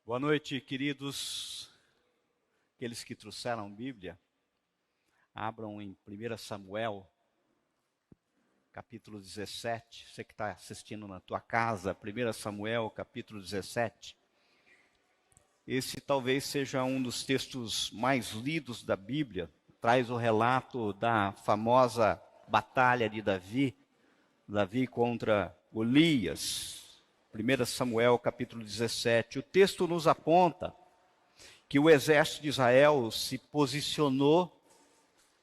Boa noite, queridos. Aqueles que trouxeram Bíblia, abram em 1 Samuel, capítulo 17. Você que está assistindo na tua casa, 1 Samuel, capítulo 17. Esse talvez seja um dos textos mais lidos da Bíblia. Traz o relato da famosa batalha de Davi contra Golias. 1 Samuel capítulo 17, o texto nos aponta que o exército de Israel se posicionou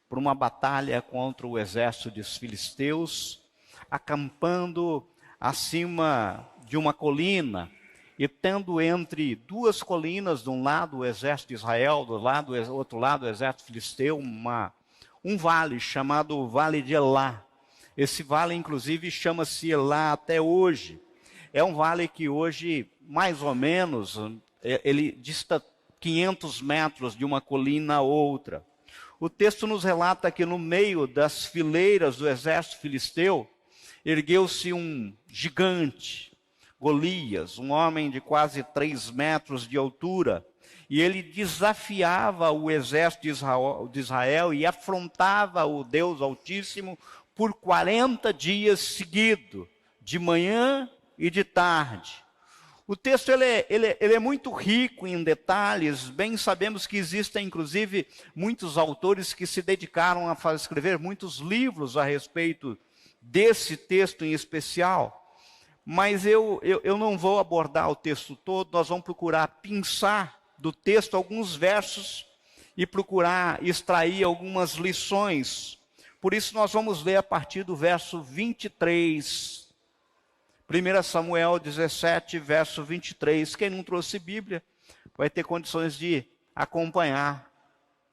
para uma batalha contra o exército dos filisteus, acampando acima de uma colina e tendo entre duas colinas, de um lado o exército de Israel, do outro lado o exército filisteu, um vale chamado Vale de Elá. Esse vale inclusive chama-se Elá até hoje. É um vale que hoje, mais ou menos, ele dista 500 metros de uma colina a outra. O texto nos relata que no meio das fileiras do exército filisteu, ergueu-se um gigante, Golias, um homem de quase 3 metros de altura. E ele desafiava o exército de Israel e afrontava o Deus Altíssimo por 40 dias seguidos, de manhã e de tarde. O texto ele é muito rico em detalhes. Bem sabemos que existem inclusive muitos autores que se dedicaram a escrever muitos livros a respeito desse texto em especial. Mas eu não vou abordar o texto todo. Nós vamos procurar pensar do texto alguns versos e procurar extrair algumas lições. Por isso nós vamos ler a partir do verso 23. 1 Samuel 17, verso 23. Quem não trouxe Bíblia vai ter condições de acompanhar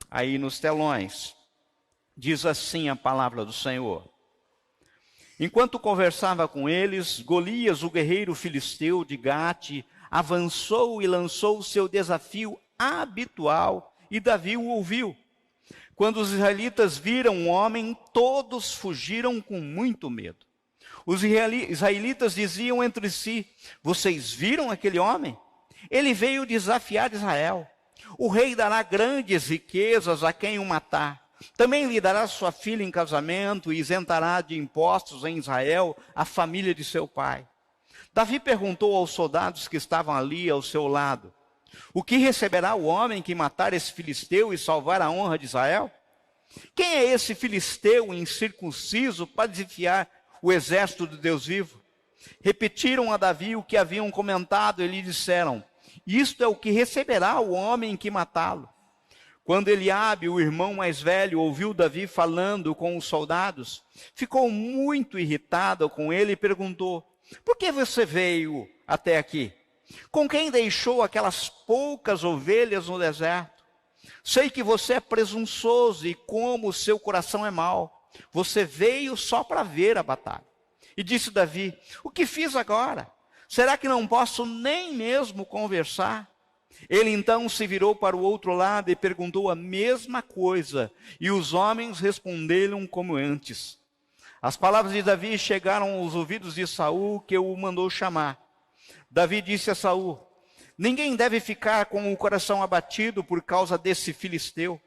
aí nos telões. Diz assim a palavra do Senhor. Enquanto conversava com eles, Golias, o guerreiro filisteu de Gate, avançou e lançou o seu desafio habitual, e Davi o ouviu. Quando os israelitas viram o homem, todos fugiram com muito medo. Os israelitas diziam entre si: vocês viram aquele homem? Ele veio desafiar Israel. O rei dará grandes riquezas a quem o matar. Também lhe dará sua filha em casamento e isentará de impostos em Israel a família de seu pai. Davi perguntou aos soldados que estavam ali ao seu lado: o que receberá o homem que matar esse filisteu e salvar a honra de Israel? Quem é esse filisteu incircunciso para desafiar o exército de Deus vivo? Repetiram a Davi o que haviam comentado e lhe disseram: isto é o que receberá o homem que matá-lo. Quando Eliabe, o irmão mais velho, ouviu Davi falando com os soldados, ficou muito irritado com ele e perguntou: por que você veio até aqui? Com quem deixou aquelas poucas ovelhas no deserto? Sei que você é presunçoso e como o seu coração é mau. Você veio só para ver a batalha. E disse Davi: o que fiz agora? Será que não posso nem mesmo conversar? Ele então se virou para o outro lado e perguntou a mesma coisa. E os homens responderam como antes. As palavras de Davi chegaram aos ouvidos de Saul, que o mandou chamar. Davi disse a Saul: ninguém deve ficar com o coração abatido por causa desse filisteu.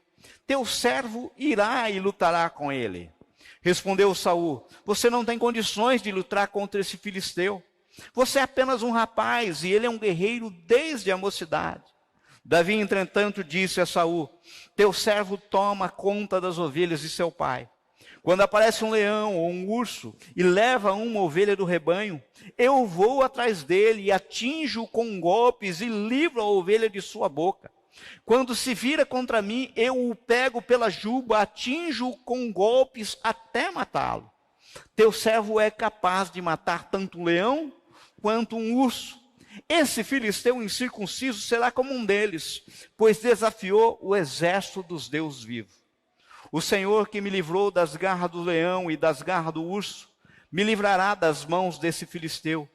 Teu servo irá e lutará com ele. Respondeu Saul: você não tem condições de lutar contra esse filisteu. Você é apenas um rapaz e ele é um guerreiro desde a mocidade. Davi, entretanto, disse a Saul: teu servo toma conta das ovelhas de seu pai. Quando aparece um leão ou um urso e leva uma ovelha do rebanho, eu vou atrás dele e atinjo-o com golpes e livro a ovelha de sua boca. Quando se vira contra mim, eu o pego pela juba, atinjo-o com golpes até matá-lo. Teu servo é capaz de matar tanto um leão quanto um urso. Esse filisteu incircunciso será como um deles, pois desafiou o exército dos deuses vivos. O Senhor que me livrou das garras do leão e das garras do urso, me livrará das mãos desse filisteu.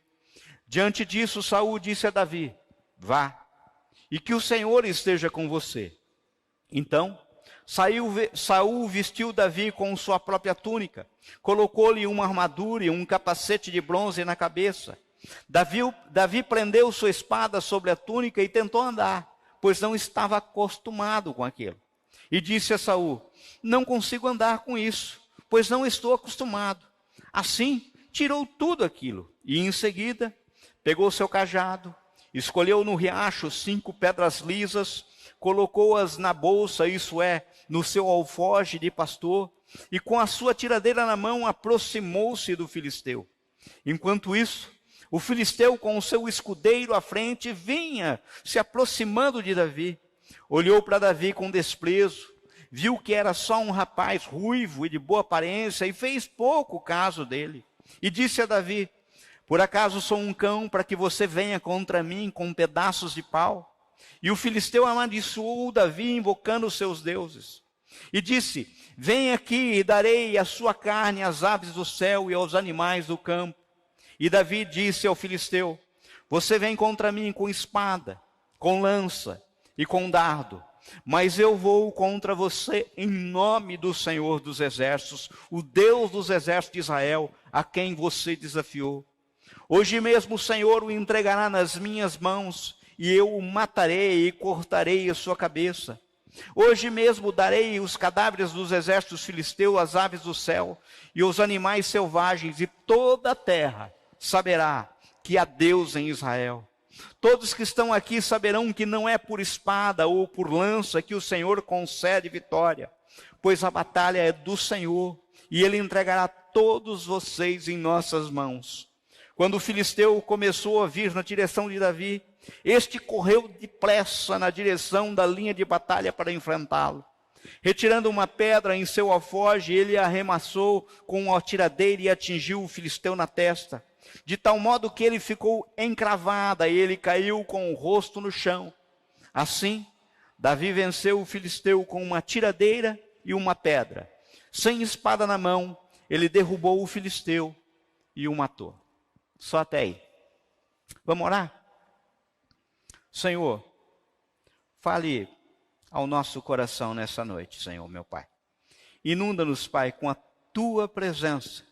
Diante disso, Saul disse a Davi: vá, e que o Senhor esteja com você. Então, Saul vestiu Davi com sua própria túnica, colocou-lhe uma armadura e um capacete de bronze na cabeça. Davi prendeu sua espada sobre a túnica e tentou andar, pois não estava acostumado com aquilo. E disse a Saul: não consigo andar com isso, pois não estou acostumado. Assim, tirou tudo aquilo e em seguida pegou seu cajado, escolheu no riacho 5 pedras lisas, colocou-as na bolsa, isso é, no seu alforje de pastor, e com a sua tiradeira na mão aproximou-se do filisteu. Enquanto isso, o filisteu com o seu escudeiro à frente vinha se aproximando de Davi. Olhou para Davi com desprezo, viu que era só um rapaz ruivo e de boa aparência e fez pouco caso dele. E disse a Davi: por acaso sou um cão para que você venha contra mim com pedaços de pau? E o filisteu amaldiçoou Davi invocando os seus deuses. E disse: vem aqui e darei a sua carne às aves do céu e aos animais do campo. E Davi disse ao filisteu: você vem contra mim com espada, com lança e com dardo, mas eu vou contra você em nome do Senhor dos exércitos, o Deus dos exércitos de Israel, a quem você desafiou. Hoje mesmo o Senhor o entregará nas minhas mãos, e eu o matarei e cortarei a sua cabeça. Hoje mesmo darei os cadáveres dos exércitos filisteus às aves do céu e aos animais selvagens, e toda a terra saberá que há Deus em Israel. Todos que estão aqui saberão que não é por espada ou por lança que o Senhor concede vitória, pois a batalha é do Senhor, e Ele entregará todos vocês em nossas mãos. Quando o filisteu começou a vir na direção de Davi, este correu depressa na direção da linha de batalha para enfrentá-lo. Retirando uma pedra em seu alforje, ele arremessou com a tiradeira e atingiu o filisteu na testa, de tal modo que ele ficou encravado e ele caiu com o rosto no chão. Assim, Davi venceu o filisteu com uma tiradeira e uma pedra. Sem espada na mão, ele derrubou o filisteu e o matou. Só até aí. Vamos orar? Senhor, fale ao nosso coração nessa noite, Senhor, meu Pai. Inunda-nos, Pai, com a Tua presença.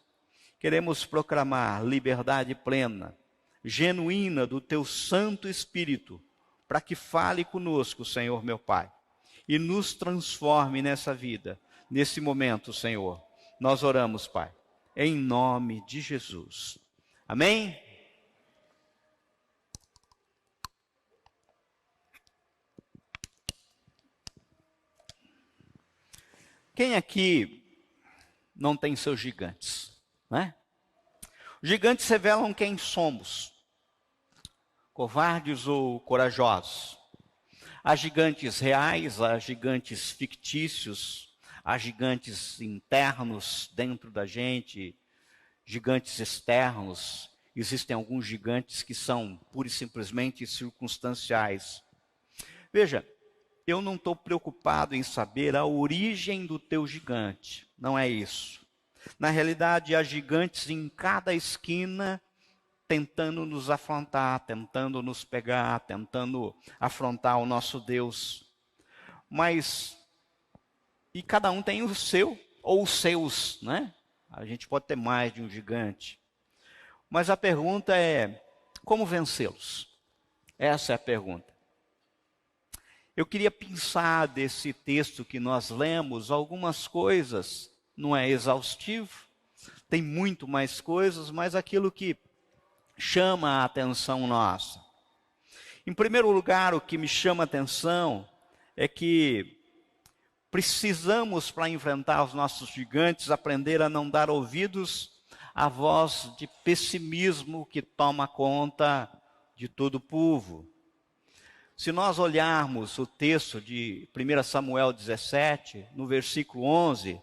Queremos proclamar liberdade plena, genuína do Teu Santo Espírito, para que fale conosco, Senhor, meu Pai, e nos transforme nessa vida, nesse momento, Senhor. Nós oramos, Pai, em nome de Jesus. Amém? Quem aqui não tem seus gigantes, né? Os gigantes revelam quem somos, covardes ou corajosos. Há gigantes reais, há gigantes fictícios, há gigantes internos dentro da gente, gigantes externos. Existem alguns gigantes que são pura e simplesmente circunstanciais. Veja, eu não estou preocupado em saber a origem do teu gigante. Não é isso. Na realidade, há gigantes em cada esquina tentando nos afrontar, tentando nos pegar, tentando afrontar o nosso Deus. E cada um tem o seu ou os seus, né? A gente pode ter mais de um gigante. Mas a pergunta é, como vencê-los? Essa é a pergunta. Eu queria pensar desse texto que nós lemos, algumas coisas, não é exaustivo, tem muito mais coisas, mas aquilo que chama a atenção nossa. Em primeiro lugar, o que me chama a atenção é que precisamos, para enfrentar os nossos gigantes, aprender a não dar ouvidos à voz de pessimismo que toma conta de todo o povo. Se nós olharmos o texto de 1 Samuel 17, no versículo 11,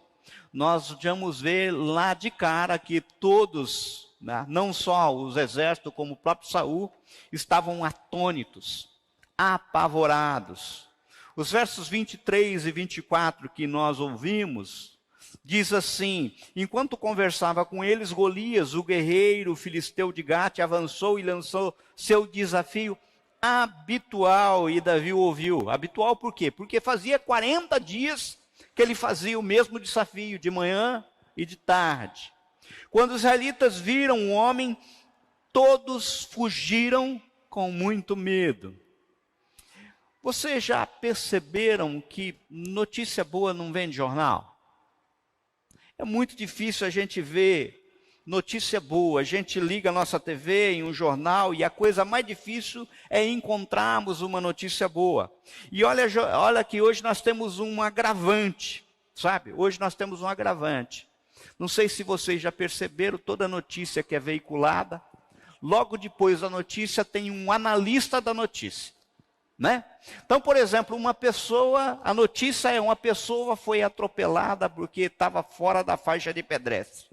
nós vamos ver lá de cara que todos, né, não só os exércitos, como o próprio Saul, estavam atônitos, apavorados. Os versos 23 e 24 que nós ouvimos, diz assim: enquanto conversava com eles, Golias, o guerreiro filisteu de Gate, avançou e lançou seu desafio habitual, e Davi o ouviu. Habitual por quê? Porque fazia 40 dias que ele fazia o mesmo desafio de manhã e de tarde. Quando os israelitas viram o homem, todos fugiram com muito medo. Vocês já perceberam que notícia boa não vem de jornal? É muito difícil a gente ver notícia boa. A gente liga a nossa TV em um jornal e a coisa mais difícil é encontrarmos uma notícia boa. E olha que hoje nós temos um agravante, sabe? Hoje nós temos um agravante. Não sei se vocês já perceberam, toda notícia que é veiculada, logo depois da notícia tem um analista da notícia, né? Então, por exemplo, a notícia é uma pessoa foi atropelada porque estava fora da faixa de pedestre.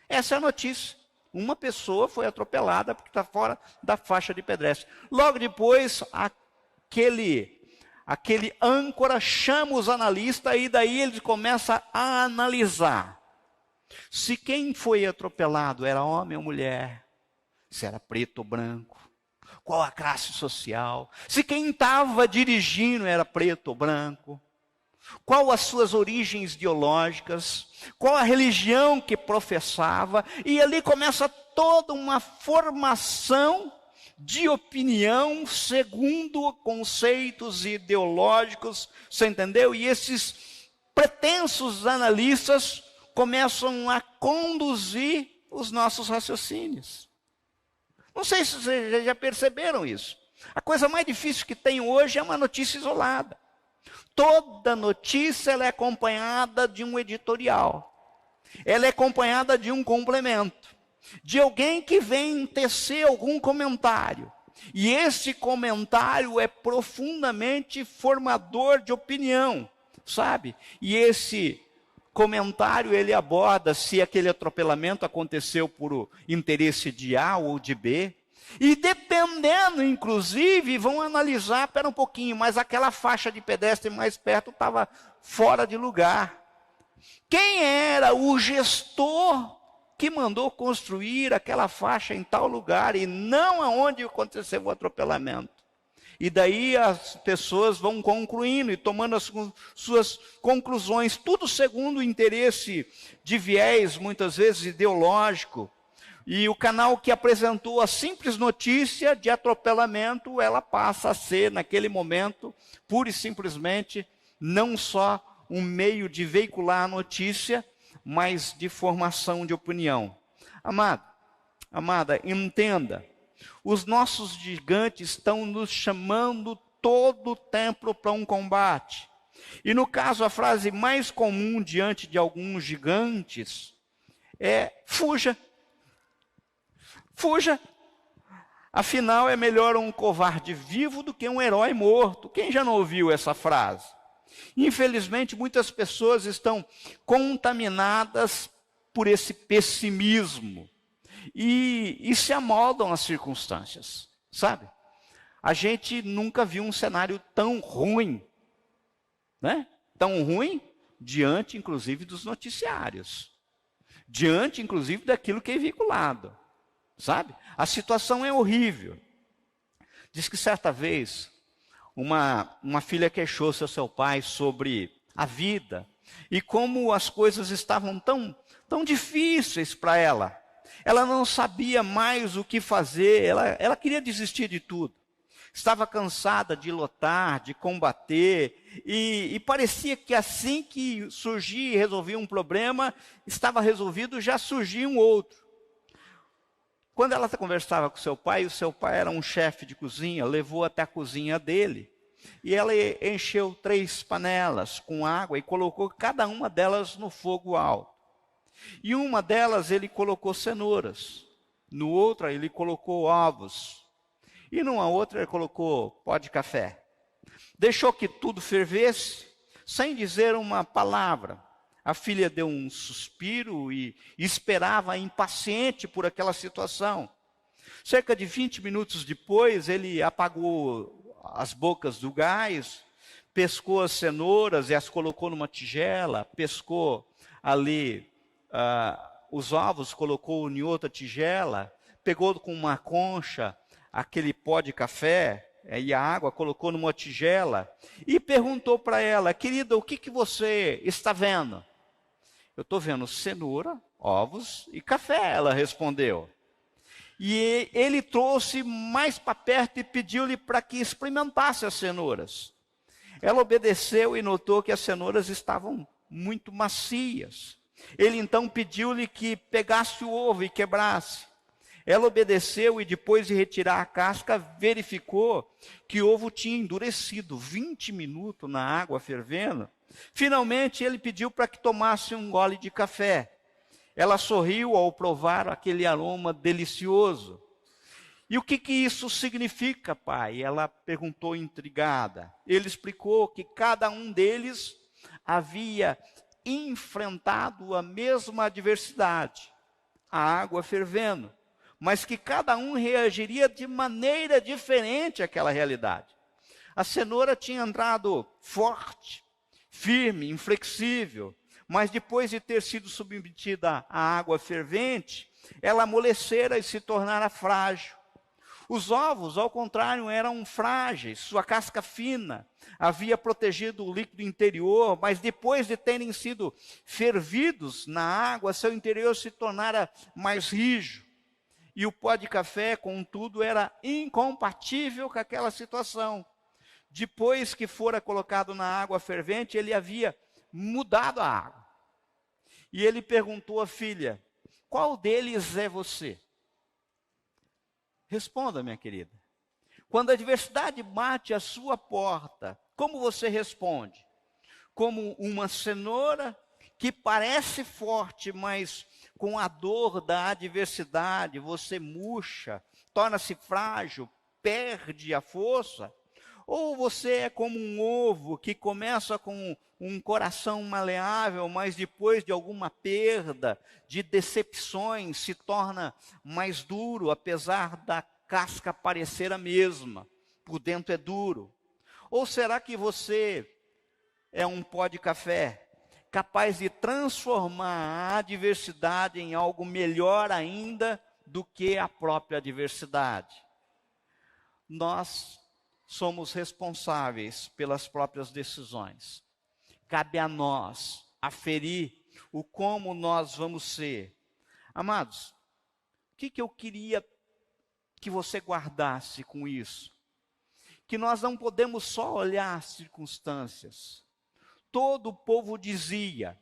Essa é a notícia. Uma pessoa foi atropelada porque está fora da faixa de pedestre. Logo depois, aquele âncora chama os analistas e daí eles começam a analisar se quem foi atropelado era homem ou mulher, se era preto ou branco, qual a classe social, se quem estava dirigindo era preto ou branco, qual as suas origens ideológicas, qual a religião que professava, e ali começa toda uma formação de opinião segundo conceitos ideológicos, você entendeu? E esses pretensos analistas começam a conduzir os nossos raciocínios. Não sei se vocês já perceberam isso. A coisa mais difícil que tem hoje é uma notícia isolada. Toda notícia ela é acompanhada de um editorial. Ela é acompanhada de um complemento. De alguém que vem tecer algum comentário. E esse comentário é profundamente formador de opinião, sabe? E esse comentário ele aborda se aquele atropelamento aconteceu por interesse de A ou de B. E dependendo, inclusive, vão analisar, espera um pouquinho, mas aquela faixa de pedestre mais perto estava fora de lugar. Quem era o gestor que mandou construir aquela faixa em tal lugar e não aonde aconteceu o atropelamento? E daí as pessoas vão concluindo e tomando as suas conclusões, tudo segundo o interesse de viés, muitas vezes ideológico. E o canal que apresentou a simples notícia de atropelamento, ela passa a ser, naquele momento, pura e simplesmente, não só um meio de veicular a notícia, mas de formação de opinião. Amado, amada, entenda. Os nossos gigantes estão nos chamando todo o tempo para um combate. E no caso, a frase mais comum diante de alguns gigantes é: fuja. Fuja. Afinal, é melhor um covarde vivo do que um herói morto. Quem já não ouviu essa frase? Infelizmente, muitas pessoas estão contaminadas por esse pessimismo. E se amoldam às circunstâncias, sabe? A gente nunca viu um cenário tão ruim, né? Tão ruim diante, inclusive, dos noticiários. Diante, inclusive, daquilo que é veiculado, sabe? A situação é horrível. Diz que certa vez, uma filha queixou-se ao seu pai sobre a vida e como as coisas estavam tão difíceis para ela. Ela não sabia mais o que fazer, ela queria desistir de tudo. Estava cansada de lutar, de combater, e parecia que assim que surgia e resolvia um problema, estava resolvido, já surgia um outro. Quando ela conversava com seu pai, o seu pai era um chefe de cozinha, levou até a cozinha dele, e ela encheu 3 panelas com água e colocou cada uma delas no fogo alto. E uma delas ele colocou cenouras, no outra ele colocou ovos, e numa outra ele colocou pó de café. Deixou que tudo fervesse, sem dizer uma palavra. A filha deu um suspiro e esperava impaciente por aquela situação. Cerca de 20 minutos depois, ele apagou as bocas do gás, pescou as cenouras e as colocou numa tigela, pescou ali os ovos, colocou em outra tigela, pegou com uma concha aquele pó de café e a água, colocou numa tigela e perguntou para ela: querida, o que você está vendo? Eu estou vendo cenoura, ovos e café, ela respondeu. E ele trouxe mais para perto e pediu-lhe para que experimentasse as cenouras. Ela obedeceu e notou que as cenouras estavam muito macias. Ele então pediu-lhe que pegasse o ovo e quebrasse. Ela obedeceu e depois de retirar a casca, verificou que o ovo tinha endurecido 20 minutos na água fervendo. Finalmente ele pediu para que tomasse um gole de café. Ela sorriu ao provar aquele aroma delicioso. E o que isso significa, pai? Ela perguntou intrigada. Ele explicou que cada um deles havia enfrentado a mesma adversidade, a água fervendo, mas que cada um reagiria de maneira diferente àquela realidade. A cenoura tinha entrado forte, firme, inflexível, mas depois de ter sido submetida à água fervente, ela amolecera e se tornara frágil. Os ovos, ao contrário, eram frágeis, sua casca fina havia protegido o líquido interior, mas depois de terem sido fervidos na água, seu interior se tornara mais rijo. E o pó de café, contudo, era incompatível com aquela situação. Depois que fora colocado na água fervente, ele havia mudado a água. E ele perguntou à filha: qual deles é você? Responda, minha querida. Quando a adversidade bate à sua porta, como você responde? Como uma cenoura que parece forte, mas com a dor da adversidade você murcha, torna-se frágil, perde a força? Ou você é como um ovo que começa com um coração maleável, mas depois de alguma perda, de decepções, se torna mais duro, apesar da casca parecer a mesma, por dentro é duro? Ou será que você é um pó de café, capaz de transformar a adversidade em algo melhor ainda do que a própria adversidade? Nós somos responsáveis pelas próprias decisões. Cabe a nós aferir o como nós vamos ser. Amados, o que eu queria que você guardasse com isso? Que nós não podemos só olhar as circunstâncias. Todo o povo dizia: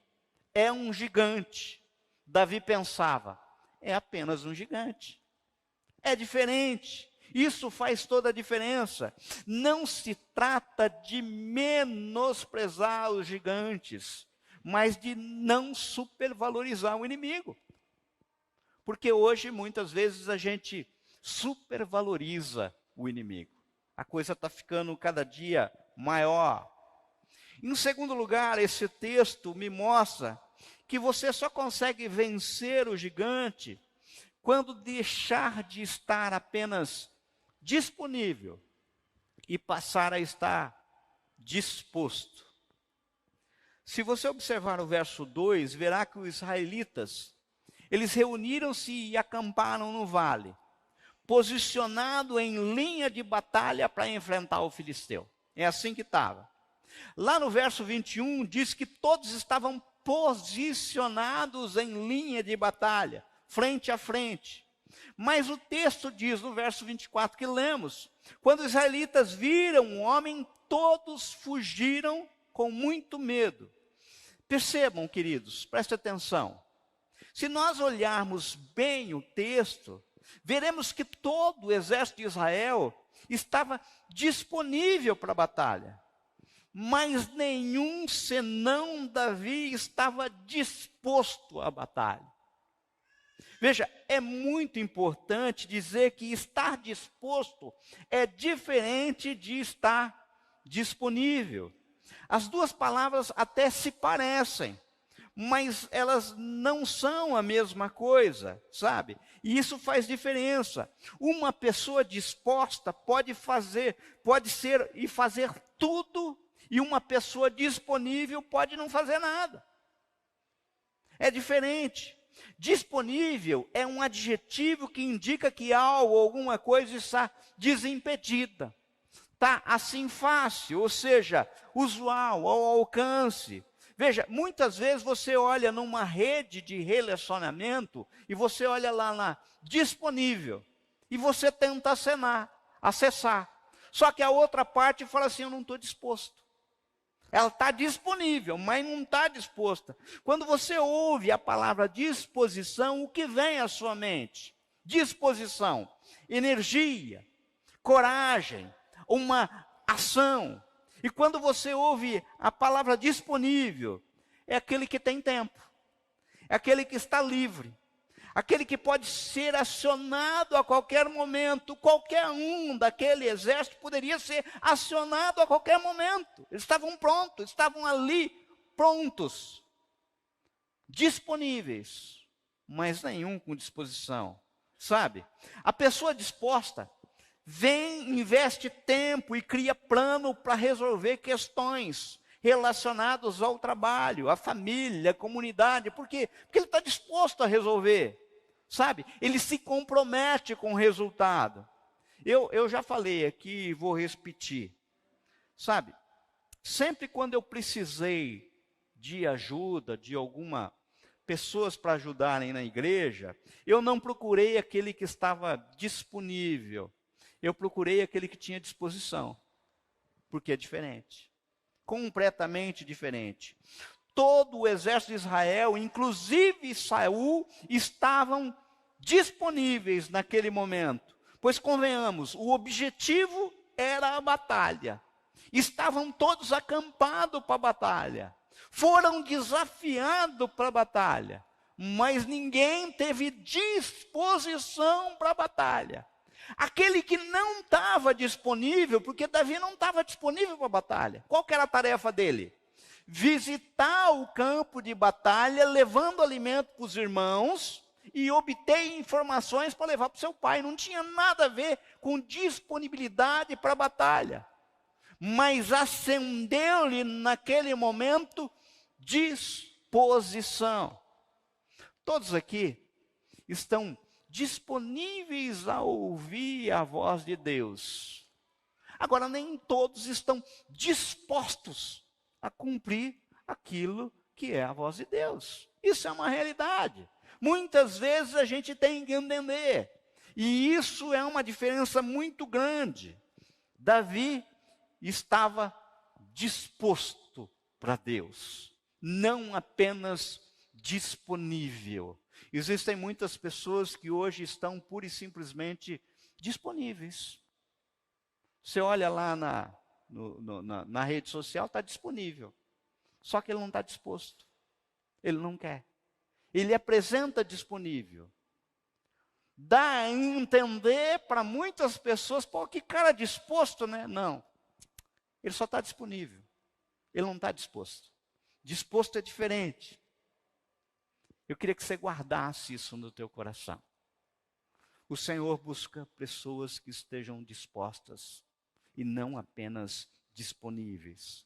é um gigante. Davi pensava: é apenas um gigante. É diferente. Isso faz toda a diferença. Não se trata de menosprezar os gigantes, mas de não supervalorizar o inimigo. Porque hoje, muitas vezes, a gente supervaloriza o inimigo. A coisa está ficando cada dia maior. Em segundo lugar, esse texto me mostra que você só consegue vencer o gigante quando deixar de estar apenas disponível e passar a estar disposto. Se você observar o verso 2, verá que os israelitas, eles reuniram-se e acamparam no vale, posicionado em linha de batalha para enfrentar o filisteu. É assim que estava. Lá no verso 21, diz que todos estavam posicionados em linha de batalha, frente a frente. Mas o texto diz no verso 24 que lemos: quando os israelitas viram o homem, todos fugiram com muito medo. Percebam, queridos, prestem atenção. Se nós olharmos bem o texto, veremos que todo o exército de Israel estava disponível para a batalha. Mas nenhum senão Davi estava disposto à batalha. Veja, é muito importante dizer que estar disposto é diferente de estar disponível. As duas palavras até se parecem, mas elas não são a mesma coisa, sabe? E isso faz diferença. Uma pessoa disposta pode ser e fazer tudo, e uma pessoa disponível pode não fazer nada. É diferente. Disponível é um adjetivo que indica que algo ou alguma coisa está desimpedida. está assim fácil, ou seja, usual, ao alcance. Veja, muitas vezes você olha numa rede de relacionamento e você olha lá na disponível e você tenta acessar. Só que a outra parte fala assim, eu não estou disposto. Ela está disponível, mas não está disposta. Quando você ouve a palavra disposição, o que vem à sua mente? Disposição, energia, coragem, uma ação. E quando você ouve a palavra disponível, é aquele que tem tempo, é aquele que está livre, aquele que pode ser acionado a qualquer momento. Qualquer um daquele exército poderia ser acionado a qualquer momento. Eles estavam prontos, estavam ali prontos, disponíveis, mas nenhum com disposição. Sabe? A pessoa disposta investe tempo e cria plano para resolver questões relacionadas ao trabalho, à família, à comunidade. Por quê? Porque ele está disposto a resolver, sabe? Ele se compromete com o resultado. Eu já falei aqui e vou repetir, sabe? Sempre quando eu precisei de ajuda, de alguma pessoas para ajudarem na igreja, eu não procurei aquele que estava disponível. Eu procurei aquele que tinha disposição, porque é diferente, completamente diferente. Todo o exército de Israel, inclusive Saul, estavam disponíveis naquele momento. Pois convenhamos, o objetivo era a batalha. Estavam todos acampados para a batalha. Foram desafiados para a batalha, mas ninguém teve disposição para a batalha. Aquele que não estava disponível, porque Davi não estava disponível para a batalha. Qual que era a tarefa dele? Visitar o campo de batalha, levando alimento para os irmãos e obter informações para levar para o seu pai. Não tinha nada a ver com disponibilidade para a batalha. Mas acendeu-lhe naquele momento disposição. Todos aqui estão disponíveis a ouvir a voz de Deus. Agora, nem todos estão dispostos a cumprir aquilo que é a voz de Deus. Isso é uma realidade. Muitas vezes a gente tem que entender. E isso é uma diferença muito grande. Davi estava disposto para Deus, não apenas disponível. Existem muitas pessoas que hoje estão pura e simplesmente disponíveis. Você olha lá na rede social, está disponível. Só que ele não está disposto. Ele não quer. Ele apresenta disponível. Dá a entender para muitas pessoas, pô, que cara disposto, né? Não. Ele só está disponível. Ele não está disposto. Disposto é diferente. Eu queria que você guardasse isso no teu coração. O Senhor busca pessoas que estejam dispostas e não apenas disponíveis.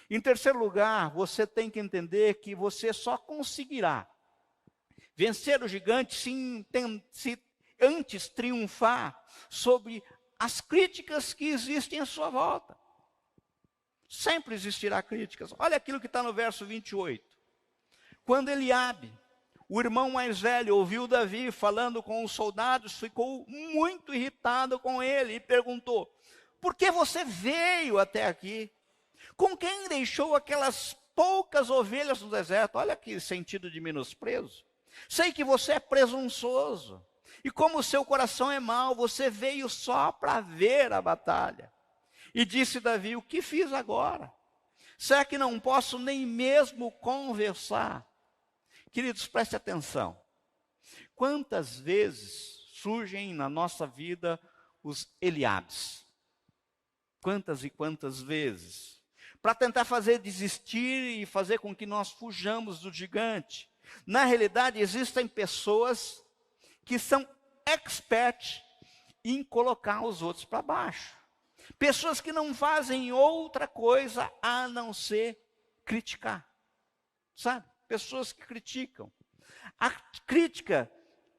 Em terceiro lugar, você tem que entender que você só conseguirá vencer o gigante se antes triunfar sobre as críticas que existem à sua volta. Sempre existirá críticas. Olha aquilo que está no verso 28. Quando Eliabe, o irmão mais velho, ouviu Davi falando com os soldados, ficou muito irritado com ele e perguntou: por que você veio até aqui? Com quem deixou aquelas poucas ovelhas no deserto? Olha que sentido de menosprezo. Sei que você é presunçoso, e como o seu coração é mau, você veio só para ver a batalha. E disse Davi: o que fiz agora? Será que não posso nem mesmo conversar? Queridos, preste atenção. Quantas vezes surgem na nossa vida os Eliabes? Quantas e quantas vezes? Para tentar fazer desistir e fazer com que nós fujamos do gigante. Na realidade, existem pessoas que são experts em colocar os outros para baixo. Pessoas que não fazem outra coisa a não ser criticar. Sabe? Pessoas que criticam. A crítica,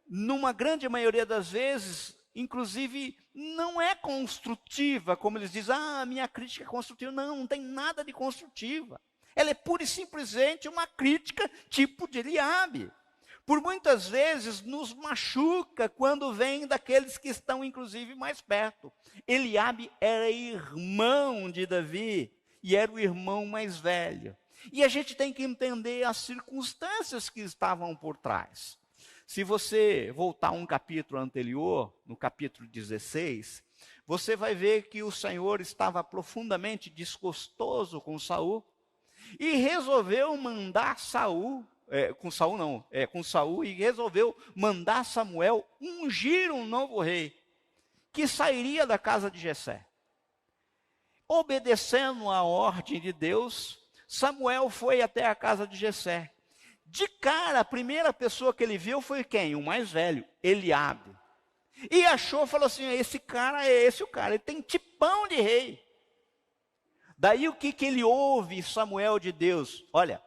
numa grande maioria das vezes, inclusive, não é construtiva, como eles dizem, minha crítica é construtiva. Não, não tem nada de construtiva. Ela é pura e simplesmente uma crítica tipo de Eliabe. Por muitas vezes nos machuca quando vem daqueles que estão, inclusive, mais perto. Eliabe era irmão de Davi e era o irmão mais velho. E a gente tem que entender as circunstâncias que estavam por trás. Se você voltar um capítulo anterior, no capítulo 16, você vai ver que o Senhor estava profundamente desgostoso com Saul e resolveu mandar com Saul e resolveu mandar Samuel ungir um novo rei que sairia da casa de Jessé. Obedecendo a ordem de Deus, Samuel foi até a casa de Jessé. De cara, a primeira pessoa que ele viu foi quem? O mais velho, Eliabe. E falou assim, esse cara é esse o cara, ele tem tipão de rei. Daí o que ele ouve, Samuel de Deus? Olha,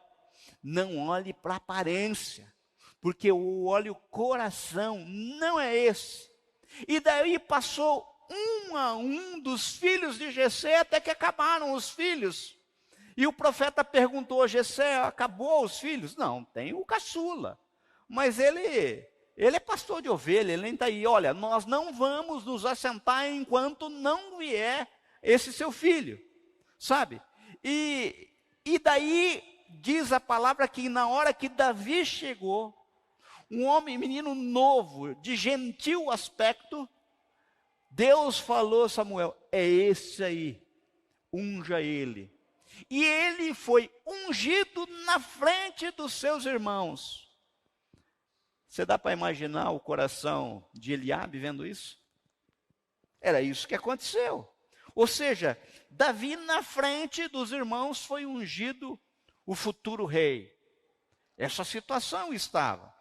não olhe para a aparência, porque olhe o coração, não é esse. E daí passou um a um dos filhos de Jessé, até que acabaram os filhos. E o profeta perguntou a Jessé, acabou os filhos? Não, tem o caçula. Mas ele é pastor de ovelha, ele está aí. Olha, nós não vamos nos assentar enquanto não vier esse seu filho. Sabe? E daí diz a palavra que na hora que Davi chegou, um menino novo, de gentil aspecto, Deus falou a Samuel, é esse aí, unja ele. E ele foi ungido na frente dos seus irmãos. Você dá para imaginar o coração de Eliabe vendo isso? Era isso que aconteceu. Ou seja, Davi na frente dos irmãos foi ungido o futuro rei. Essa situação estava.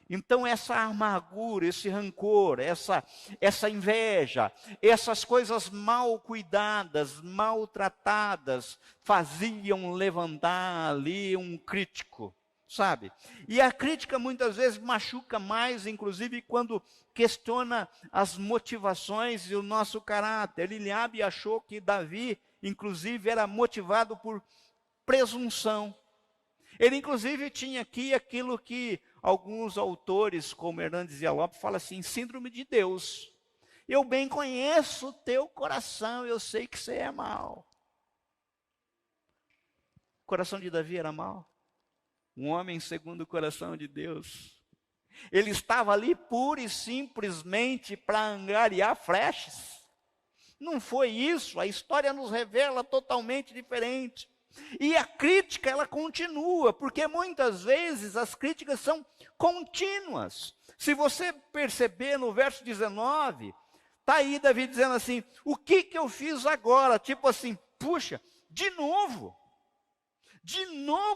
Então essa amargura, esse rancor, essa inveja, essas coisas mal cuidadas, maltratadas, faziam levantar ali um crítico, sabe? E a crítica muitas vezes machuca mais, inclusive quando questiona as motivações e o nosso caráter. Eliabe achou que Davi, inclusive, era motivado por presunção. Ele, inclusive, tinha aqui aquilo que alguns autores, como Hernandes Dias Lopes, falam assim, síndrome de Deus. Eu bem conheço o teu coração, eu sei que você é mau. O coração de Davi era mau. Um homem segundo o coração de Deus. Ele estava ali pura e simplesmente para angariar flechas. Não foi isso, a história nos revela totalmente diferente. E a crítica, ela continua, porque muitas vezes as críticas são contínuas. Se você perceber no verso 19, está aí Davi dizendo assim, o que eu fiz agora? Tipo assim, puxa, de novo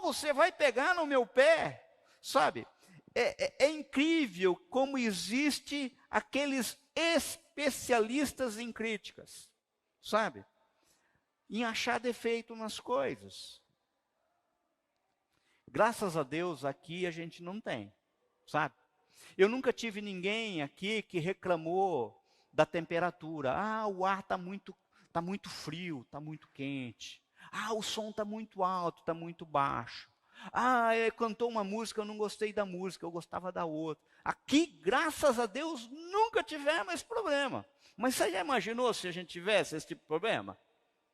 você vai pegar no meu pé, sabe? É incrível como existe aqueles especialistas em críticas, sabe? Em achar defeito nas coisas. Graças a Deus aqui a gente não tem, sabe? Eu nunca tive ninguém aqui que reclamou da temperatura. O ar está muito frio, está muito quente. O som está muito alto, está muito baixo. Cantou uma música, eu não gostei da música, eu gostava da outra. Aqui, graças a Deus, nunca tivemos esse problema. Mas você já imaginou se a gente tivesse esse tipo de problema?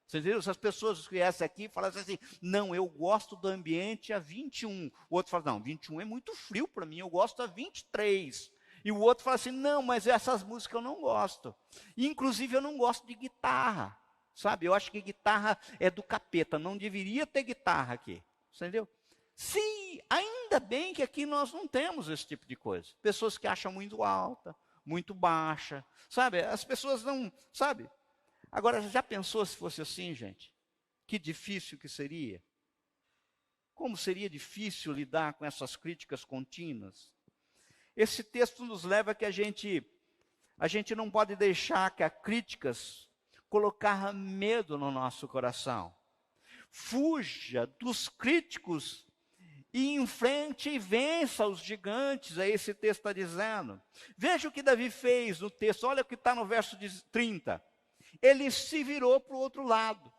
Você entendeu? Se as pessoas viessem aqui e falassem assim, não, eu gosto do ambiente a 21. O outro fala, não, 21 é muito frio para mim, eu gosto a 23. E o outro fala assim, não, mas essas músicas eu não gosto. E, inclusive, eu não gosto de guitarra, sabe? Eu acho que guitarra é do capeta, não deveria ter guitarra aqui. Você entendeu? Sim, ainda bem que aqui nós não temos esse tipo de coisa. Pessoas que acham muito alta, muito baixa, sabe? As pessoas não, sabe? Agora, já pensou se fosse assim, gente? Que difícil que seria. Como seria difícil lidar com essas críticas contínuas? Esse texto nos leva a que a gente não pode deixar que as críticas colocar medo no nosso coração. Fuja dos críticos e enfrente e vença os gigantes, é esse texto está dizendo. Veja o que Davi fez no texto, olha o que está no verso 30. Ele se virou para o outro lado.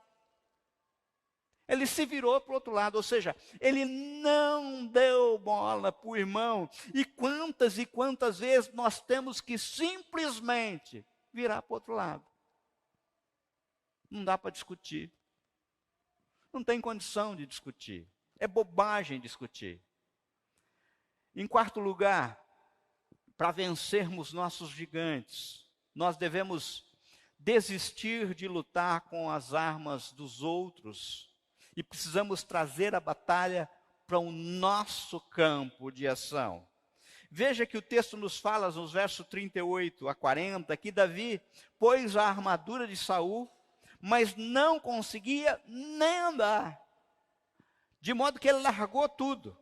Ele se virou para o outro lado, ou seja, ele não deu bola para o irmão. E quantas vezes nós temos que simplesmente virar para o outro lado. Não dá para discutir. Não tem condição de discutir. É bobagem discutir. Em quarto lugar, para vencermos nossos gigantes, nós devemos desistir de lutar com as armas dos outros e precisamos trazer a batalha para o nosso campo de ação. Veja que o texto nos fala, nos versos 38 a 40, que Davi pôs a armadura de Saul, mas não conseguia nem andar, de modo que ele largou tudo.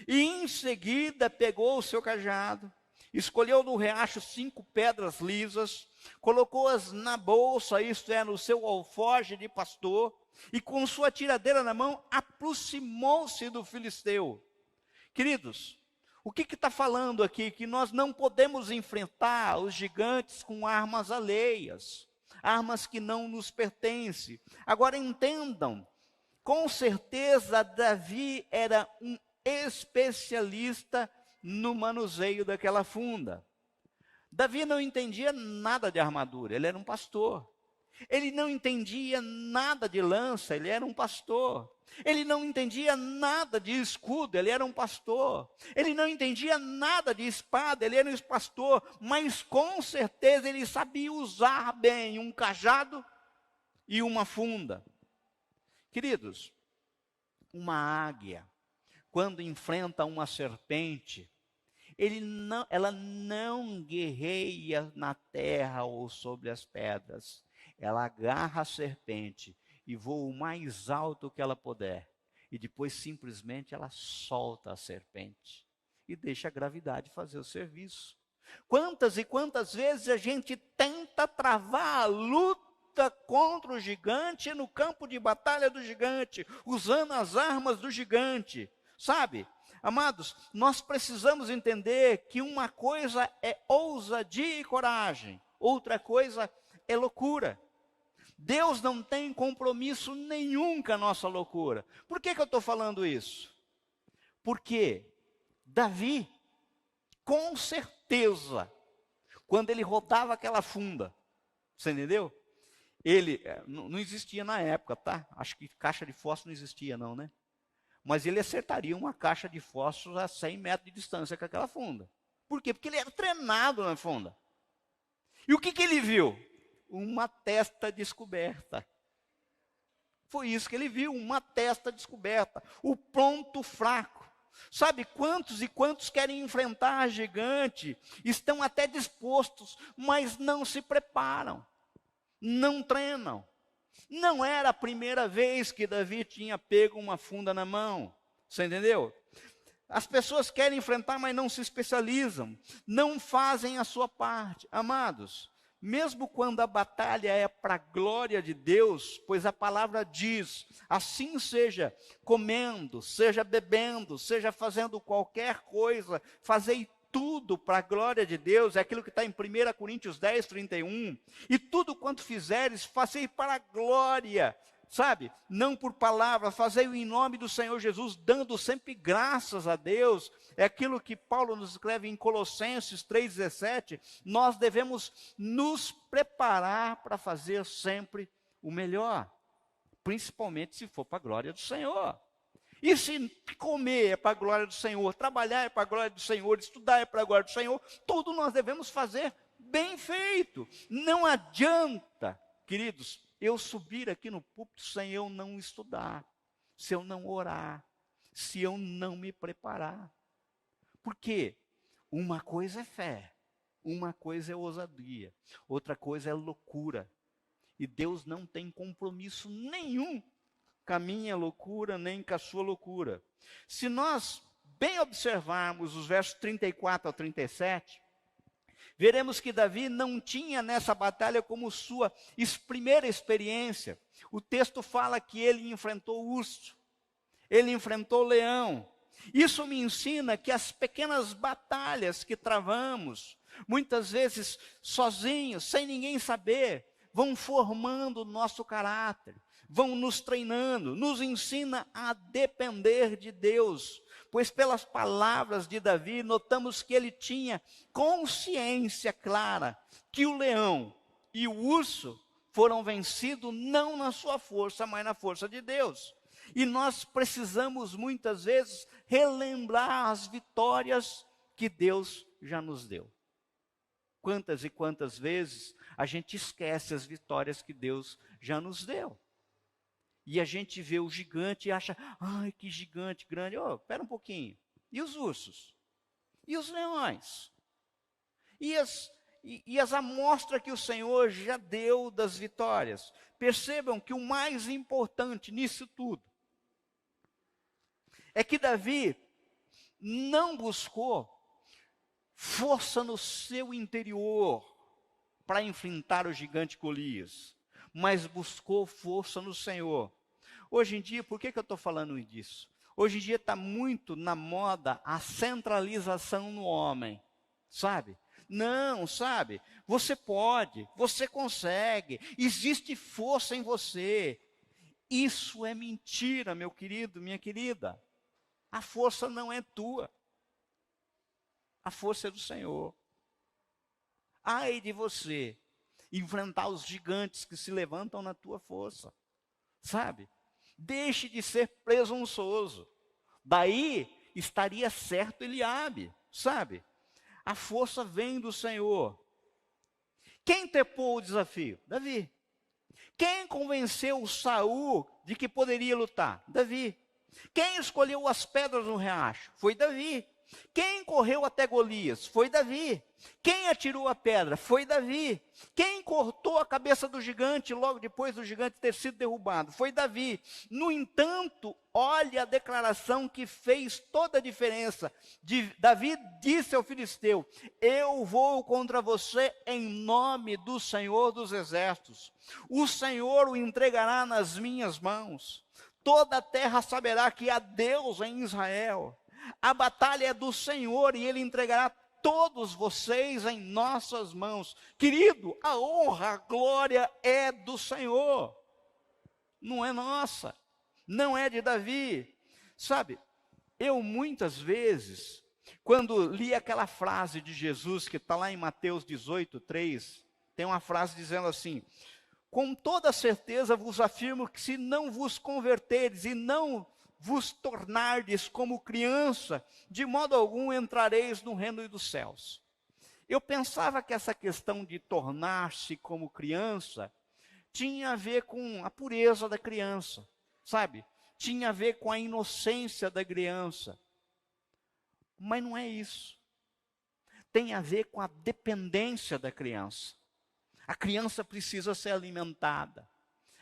E em seguida pegou o seu cajado, escolheu no riacho 5 pedras lisas, colocou-as na bolsa, isto é, no seu alforje de pastor, e com sua tiradeira na mão, aproximou-se do filisteu. Queridos, o que está falando aqui? Que nós não podemos enfrentar os gigantes com armas alheias, armas que não nos pertencem. Agora entendam, com certeza Davi era um especialista no manuseio daquela funda. Davi não entendia nada de armadura, ele era um pastor. Ele não entendia nada de lança, ele era um pastor. Ele não entendia nada de escudo, ele era um pastor. Ele não entendia nada de espada, ele era um pastor. Mas com certeza ele sabia usar bem um cajado e uma funda. Queridos, uma águia, quando enfrenta uma serpente, ela não guerreia na terra ou sobre as pedras. Ela agarra a serpente e voa o mais alto que ela puder. E depois simplesmente ela solta a serpente e deixa a gravidade fazer o serviço. Quantas e quantas vezes a gente tenta travar a luta contra o gigante no campo de batalha do gigante, usando as armas do gigante, sabe? Amados, nós precisamos entender que uma coisa é ousadia e coragem, outra coisa é loucura. Deus não tem compromisso nenhum com a nossa loucura. Por que eu estou falando isso? Porque Davi, com certeza, quando ele rodava aquela funda, você entendeu? Ele, não existia na época, tá? Acho que caixa de fósforo não existia não, né? Mas ele acertaria uma caixa de fósforo a 100 metros de distância com aquela funda. Por quê? Porque ele era treinado na funda. E o que ele viu? Uma testa descoberta. Foi isso que ele viu, uma testa descoberta. O ponto fraco. Sabe quantos e quantos querem enfrentar a gigante, estão até dispostos, mas não se preparam, não treinam. Não era a primeira vez que Davi tinha pego uma funda na mão. Você entendeu? As pessoas querem enfrentar, mas não se especializam, não fazem a sua parte. Amados, mesmo quando a batalha é para a glória de Deus, pois a palavra diz, assim seja comendo, seja bebendo, seja fazendo qualquer coisa, fazei tudo para a glória de Deus, é aquilo que está em 1 Coríntios 10, 31, e tudo quanto fizeres, fazei para a glória, sabe? Não por palavra, fazei-o em nome do Senhor Jesus, dando sempre graças a Deus. É aquilo que Paulo nos escreve em Colossenses 3,17. Nós devemos nos preparar para fazer sempre o melhor, principalmente se for para a glória do Senhor. E se comer é para a glória do Senhor, trabalhar é para a glória do Senhor, estudar é para a glória do Senhor, tudo nós devemos fazer bem feito. Não adianta, queridos, eu subir aqui no púlpito sem eu não estudar, se eu não orar, se eu não me preparar. Por quê? Uma coisa é fé, uma coisa é ousadia, outra coisa é loucura. E Deus não tem compromisso nenhum com a minha loucura, nem com a sua loucura. Se nós bem observarmos os versos 34 ao 37, veremos que Davi não tinha nessa batalha como sua primeira experiência. O texto fala que ele enfrentou o urso, ele enfrentou o leão, Isso me ensina que as pequenas batalhas que travamos, muitas vezes sozinhos, sem ninguém saber, vão formando o nosso caráter, vão nos treinando, nos ensina a depender de Deus. Pois pelas palavras de Davi, notamos que ele tinha consciência clara que o leão e o urso foram vencidos não na sua força, mas na força de Deus. E nós precisamos muitas vezes relembrar as vitórias que Deus já nos deu. Quantas e quantas vezes a gente esquece as vitórias que Deus já nos deu. E a gente vê o gigante e acha, ai, que gigante grande. Oh, espera um pouquinho. E os ursos? E os leões? E as amostras que o Senhor já deu das vitórias? Percebam que o mais importante nisso tudo é que Davi não buscou força no seu interior para enfrentar o gigante Golias, mas buscou força no Senhor. Hoje em dia, por que eu estou falando disso? Hoje em dia está muito na moda a centralização no homem, sabe? Não, sabe? Você pode, você consegue, existe força em você. Isso é mentira, meu querido, minha querida. A força não é tua. A força é do Senhor. Ai de você enfrentar os gigantes que se levantam na tua força, sabe? Deixe de ser presunçoso. Daí estaria certo Eliabe, sabe? A força vem do Senhor. Quem topou o desafio? Davi. Quem convenceu Saul de que poderia lutar? Davi. Quem escolheu as pedras no riacho? Foi Davi. Quem correu até Golias? Foi Davi. Quem atirou a pedra? Foi Davi. Quem cortou a cabeça do gigante logo depois do gigante ter sido derrubado? Foi Davi. No entanto, olha a declaração que fez toda a diferença. Davi disse ao filisteu: eu vou contra você em nome do Senhor dos Exércitos. O Senhor o entregará nas minhas mãos. Toda a terra saberá que há Deus em Israel. A batalha é do Senhor e Ele entregará todos vocês em nossas mãos. Querido, a honra, a glória é do Senhor. Não é nossa. Não é de Davi. Sabe, eu muitas vezes, quando li aquela frase de Jesus que está lá em Mateus 18:3, tem uma frase dizendo assim: com toda certeza vos afirmo que se não vos converterdes e não vos tornardes como criança, de modo algum entrareis no reino dos céus. Eu pensava que essa questão de tornar-se como criança tinha a ver com a pureza da criança, sabe? Tinha a ver com a inocência da criança. Mas não é isso. Tem a ver com a dependência da criança. A criança precisa ser alimentada.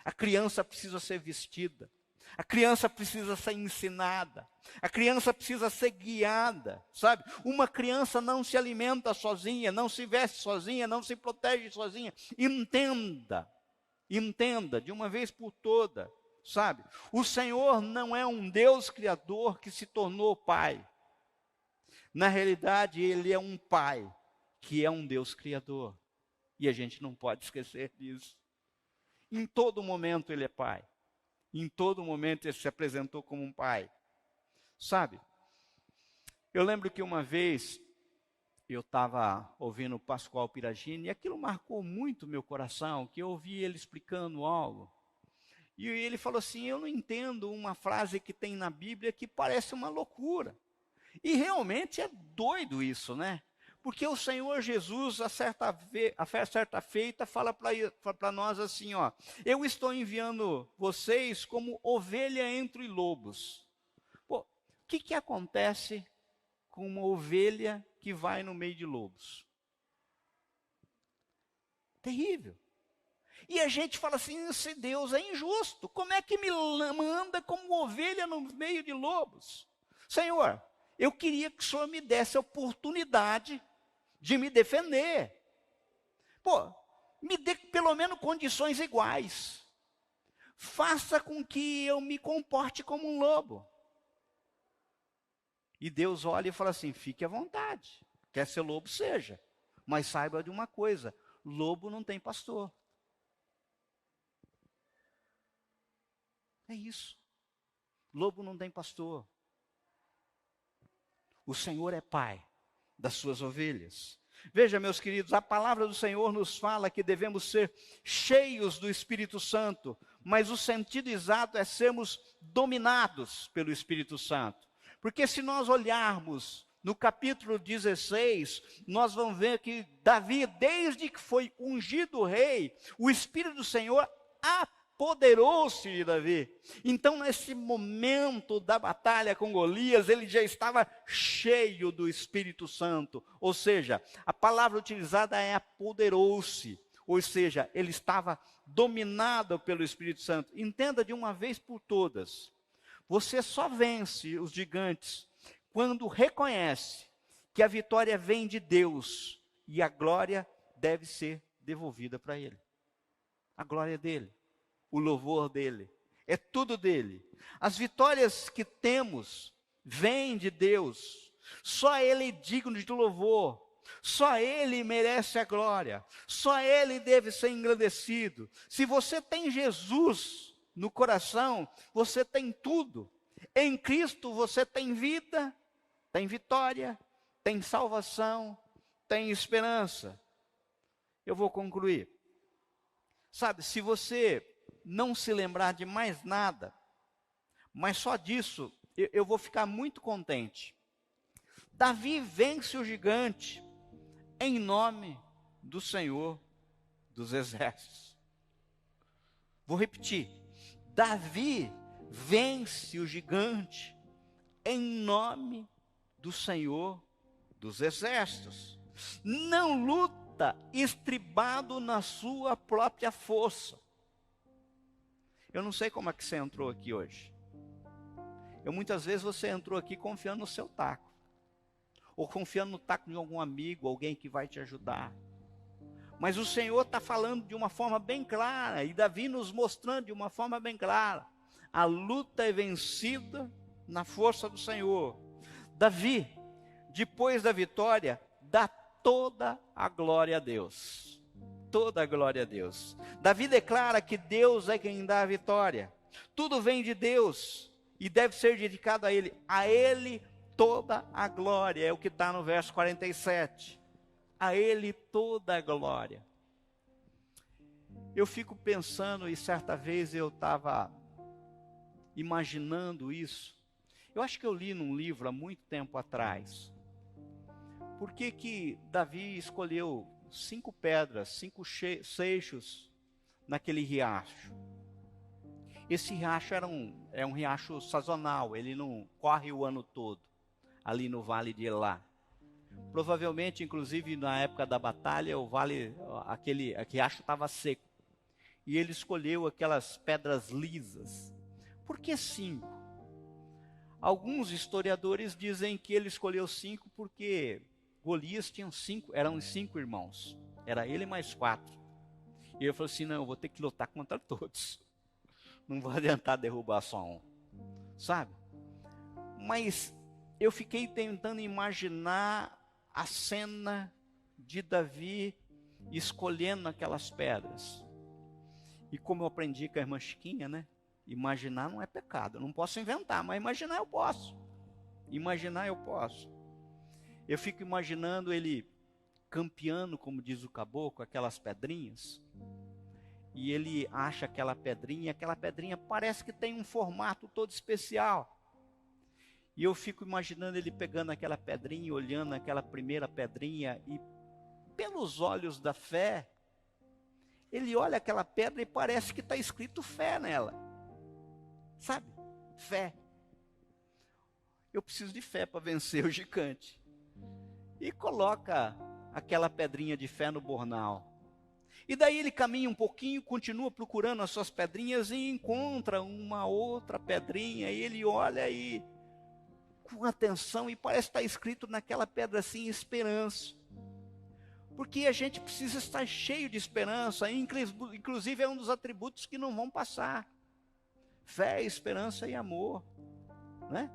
A criança precisa ser vestida. A criança precisa ser ensinada. A criança precisa ser guiada, sabe? Uma criança não se alimenta sozinha, não se veste sozinha, não se protege sozinha. Entenda de uma vez por toda, sabe? O Senhor não é um Deus criador que se tornou pai. Na realidade, Ele é um pai que é um Deus criador. E a gente não pode esquecer disso. Em todo momento Ele é pai. Em todo momento Ele se apresentou como um pai. Sabe? Eu lembro que uma vez eu estava ouvindo o Pascoal Piragini e aquilo marcou muito meu coração, que eu ouvi ele explicando algo. E ele falou assim: eu não entendo uma frase que tem na Bíblia que parece uma loucura. E realmente é doido isso, né? Porque o Senhor Jesus, a certa feita, fala para nós assim, ó: eu estou enviando vocês como ovelha entre lobos. Pô, o que acontece com uma ovelha que vai no meio de lobos? Terrível. E a gente fala assim: esse Deus é injusto. Como é que me manda como ovelha no meio de lobos? Senhor, eu queria que o Senhor me desse a oportunidade de me defender. Pô, me dê pelo menos condições iguais. Faça com que eu me comporte como um lobo. E Deus olha e fala assim: fique à vontade, quer ser lobo, seja. Mas saiba de uma coisa, lobo não tem pastor. É isso. Lobo não tem pastor. O Senhor é pai das suas ovelhas. Veja, meus queridos, a palavra do Senhor nos fala que devemos ser cheios do Espírito Santo, mas o sentido exato é sermos dominados pelo Espírito Santo. Porque se nós olharmos no capítulo 16, nós vamos ver que Davi, desde que foi ungido rei, o Espírito do Senhor apoderou-se de Davi. Então, nesse momento da batalha com Golias, ele já estava cheio do Espírito Santo. Ou seja, a palavra utilizada é apoderou-se. Ou seja, ele estava dominado pelo Espírito Santo. Entenda de uma vez por todas. Você só vence os gigantes quando reconhece que a vitória vem de Deus e a glória deve ser devolvida para Ele. A glória dele, o louvor dele, é tudo dele. As vitórias que temos vêm de Deus. Só Ele é digno de louvor. Só Ele merece a glória. Só Ele deve ser engrandecido. Se você tem Jesus no coração, você tem tudo. Em Cristo você tem vida, tem vitória, tem salvação, tem esperança. Eu vou concluir. Sabe, se você não se lembrar de mais nada, mas só disso, eu vou ficar muito contente. Davi vence o gigante em nome do Senhor dos Exércitos. Vou repetir. Davi vence o gigante em nome do Senhor dos Exércitos. Não luta estribado na sua própria força. Eu não sei como é que você entrou aqui hoje. Muitas vezes você entrou aqui confiando no seu taco. Ou confiando no taco de algum amigo, alguém que vai te ajudar. Mas o Senhor está falando de uma forma bem clara, e Davi nos mostrando de uma forma bem clara. A luta é vencida na força do Senhor. Davi, depois da vitória, dá toda a glória a Deus. Toda a glória a Deus. Davi declara que Deus é quem dá a vitória. Tudo vem de Deus e deve ser dedicado a Ele. A Ele toda a glória, é o que está no verso 47. A Ele toda a glória. Eu fico pensando, e certa vez eu estava imaginando isso. Eu acho que eu li num livro há muito tempo atrás. Por que Davi escolheu 5 pedras, 5 seixos naquele riacho? Esse riacho é um riacho sazonal, ele não corre o ano todo, ali no Vale de Elá. Provavelmente, inclusive, na época da batalha, aquele riacho estava seco. E ele escolheu aquelas pedras lisas. Por que 5? Alguns historiadores dizem que ele escolheu 5 porque Golias tinha 5, eram 5 irmãos. Era ele mais 4. E ele falou assim, não, eu vou ter que lutar contra todos. Não vou adiantar derrubar só um. Sabe? Mas eu fiquei tentando imaginar a cena de Davi escolhendo aquelas pedras. E como eu aprendi com a irmã Chiquinha, né? Imaginar não é pecado. Eu não posso inventar, mas imaginar eu posso. Imaginar eu posso. Eu fico imaginando ele campeando, como diz o caboclo, aquelas pedrinhas. E ele acha aquela pedrinha parece que tem um formato todo especial. E eu fico imaginando ele pegando aquela pedrinha, olhando aquela primeira pedrinha e pelos olhos da fé, ele olha aquela pedra e parece que está escrito fé nela. Sabe? Fé. Eu preciso de fé para vencer o gigante. E coloca aquela pedrinha de fé no bornal. E daí ele caminha um pouquinho, continua procurando as suas pedrinhas e encontra uma outra pedrinha. E ele olha e com atenção e parece estar escrito naquela pedra assim, esperança. Porque a gente precisa estar cheio de esperança, inclusive é um dos atributos que não vão passar. Fé, esperança e amor, né?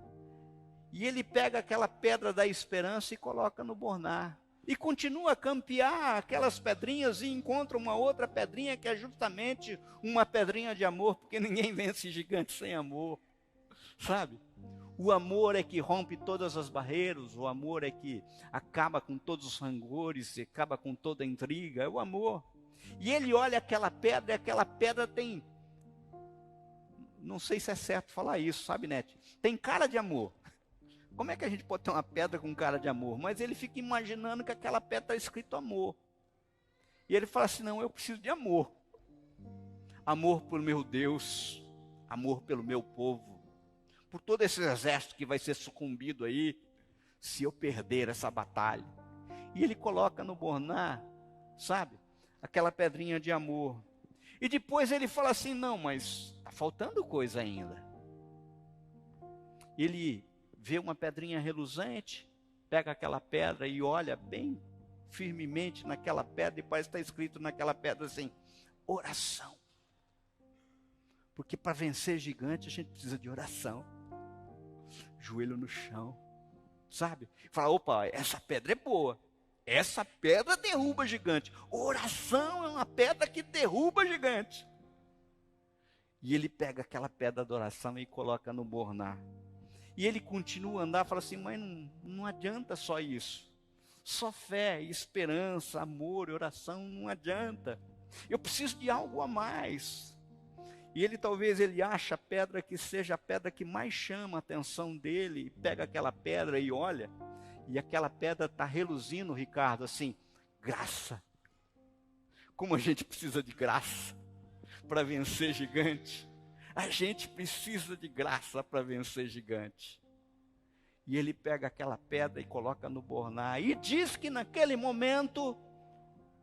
E ele pega aquela pedra da esperança e coloca no bornar. E continua a campear aquelas pedrinhas e encontra uma outra pedrinha que é justamente uma pedrinha de amor, porque ninguém vence gigante sem amor, sabe? O amor é que rompe todas as barreiras, o amor é que acaba com todos os rancores, acaba com toda a intriga, é o amor. E ele olha aquela pedra, e aquela pedra tem, não sei se é certo falar isso, sabe, Nete? Tem cara de amor. Como é que a gente pode ter uma pedra com cara de amor? Mas ele fica imaginando que aquela pedra está escrito amor. E ele fala assim, não, eu preciso de amor. Amor pelo meu Deus, amor pelo meu povo, por todo esse exército que vai ser sucumbido aí, se eu perder essa batalha. E ele coloca no bornar, sabe, aquela pedrinha de amor. E depois ele fala assim, não, mas está faltando coisa ainda. Ele vê uma pedrinha reluzente, pega aquela pedra e olha bem firmemente naquela pedra, e parece que está escrito naquela pedra assim, oração. Porque para vencer gigante a gente precisa de oração. Joelho no chão, sabe? Fala, opa, essa pedra é boa. Essa pedra derruba gigante. Oração é uma pedra que derruba gigante. E ele pega aquela pedra da oração e coloca no bornar. E ele continua a andar, fala assim, mas não adianta só isso. Só fé, esperança, amor, oração não adianta. Eu preciso de algo a mais. E ele talvez ache a pedra que seja a pedra que mais chama a atenção dele, e pega aquela pedra e olha, e aquela pedra está reluzindo, Ricardo, assim, graça. Como a gente precisa de graça para vencer gigante. A gente precisa de graça para vencer gigante. E ele pega aquela pedra e coloca no bornar. E diz que naquele momento,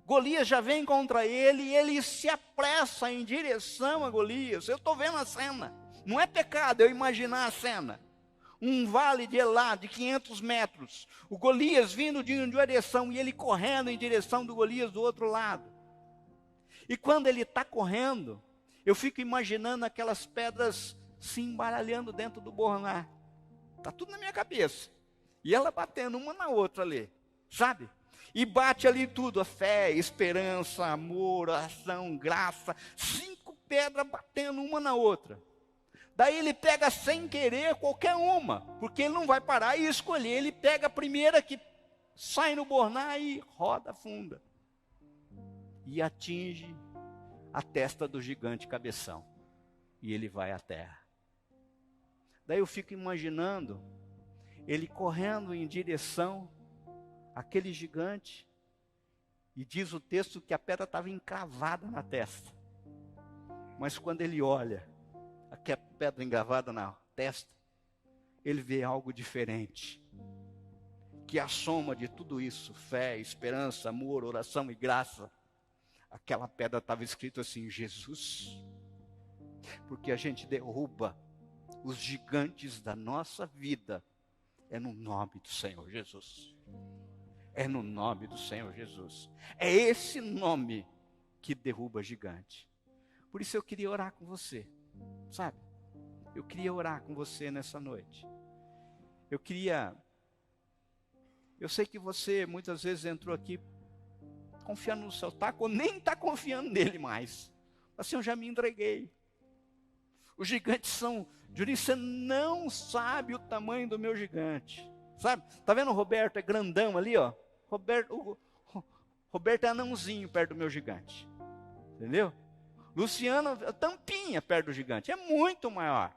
Golias já vem contra ele e ele se apressa em direção a Golias. Eu estou vendo a cena. Não é pecado eu imaginar a cena. Um vale de Elá de 500 metros. O Golias vindo de uma direção e ele correndo em direção do Golias do outro lado. E quando ele está correndo, eu fico imaginando aquelas pedras se embaralhando dentro do bornar. Está tudo na minha cabeça. E ela batendo uma na outra ali, sabe? E bate ali tudo, a fé, esperança, amor, ação, graça. 5 pedras batendo uma na outra. Daí ele pega sem querer qualquer uma, porque ele não vai parar e escolher. Ele pega a primeira que sai no bornar e roda a funda. E atinge a testa do gigante cabeção. E ele vai à terra. Daí eu fico imaginando ele correndo em direção àquele gigante. E diz o texto que a pedra estava encravada na testa. Mas quando ele olha aquela pedra encravada na testa, ele vê algo diferente. Que é a soma de tudo isso, fé, esperança, amor, oração e graça. Aquela pedra estava escrito assim, Jesus. Porque a gente derruba os gigantes da nossa vida. É no nome do Senhor Jesus. É no nome do Senhor Jesus. É esse nome que derruba gigante. Por isso eu queria orar com você. Sabe? Eu queria orar com você nessa noite. Eu sei que você muitas vezes entrou aqui confiando no seu taco, ou nem está confiando nele mais. Assim, eu já me entreguei. Os gigantes são, Juninho, você não sabe o tamanho do meu gigante. Sabe? Tá vendo o Roberto? É grandão ali, ó. Roberto é anãozinho perto do meu gigante. Entendeu? Luciano é tampinha perto do gigante. É muito maior.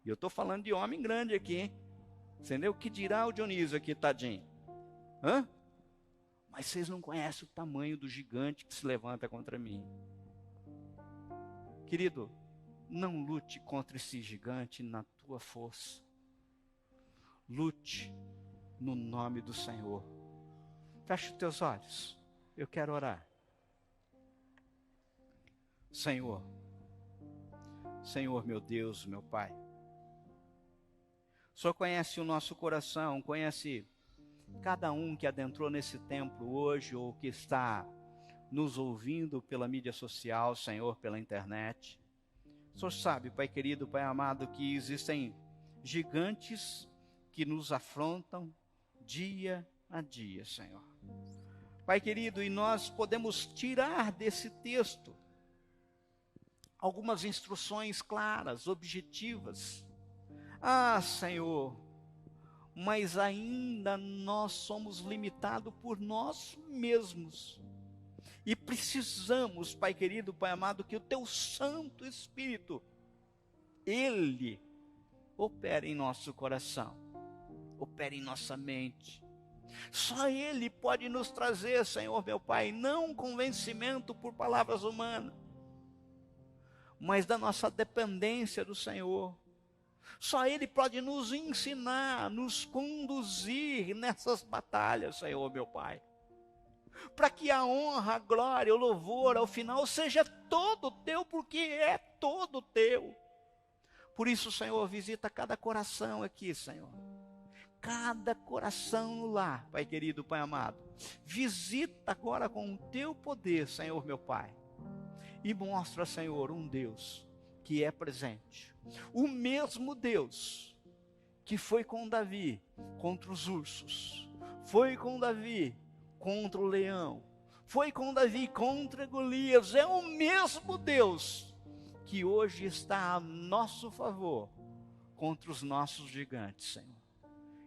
E eu estou falando de homem grande aqui, hein? Entendeu? O que dirá o Dionísio aqui, tadinho? Hã? Mas vocês não conhecem o tamanho do gigante que se levanta contra mim. Querido, não lute contra esse gigante na tua força. Lute no nome do Senhor. Feche os teus olhos. Eu quero orar. Senhor, meu Deus, meu Pai. O Senhor conhece o nosso coração, conhece cada um que adentrou nesse templo hoje ou que está nos ouvindo pela mídia social, Senhor, pela internet. O Senhor sabe, Pai querido, Pai amado, que existem gigantes que nos afrontam dia a dia, Senhor. Pai querido, e nós podemos tirar desse texto algumas instruções claras, objetivas. Senhor, mas ainda nós somos limitados por nós mesmos. E precisamos, Pai querido, Pai amado, que o Teu Santo Espírito, Ele opere em nosso coração, opere em nossa mente. Só Ele pode nos trazer, Senhor meu Pai, não convencimento por palavras humanas, mas da nossa dependência do Senhor. Só Ele pode nos ensinar, nos conduzir nessas batalhas, Senhor meu Pai. Para que a honra, a glória, o louvor, ao final, seja todo Teu, porque é todo Teu. Por isso, Senhor, visita cada coração aqui, Senhor. Cada coração no lar, Pai querido, Pai amado. Visita agora com o Teu poder, Senhor meu Pai. E mostra, Senhor, um Deus que é presente. O mesmo Deus que foi com Davi contra os ursos. Foi com Davi contra o leão. Foi com Davi contra Golias. É o mesmo Deus que hoje está a nosso favor contra os nossos gigantes, Senhor.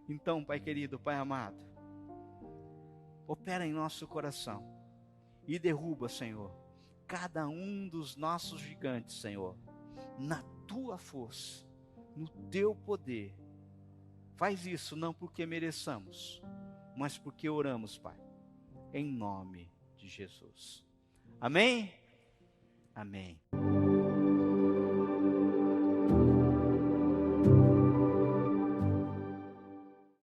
Então, Pai querido, Pai amado, opera em nosso coração e derruba, Senhor, cada um dos nossos gigantes, Senhor, na Tua força, no Teu poder. Faz isso não porque mereçamos, mas porque oramos, Pai, em nome de Jesus. Amém? Amém.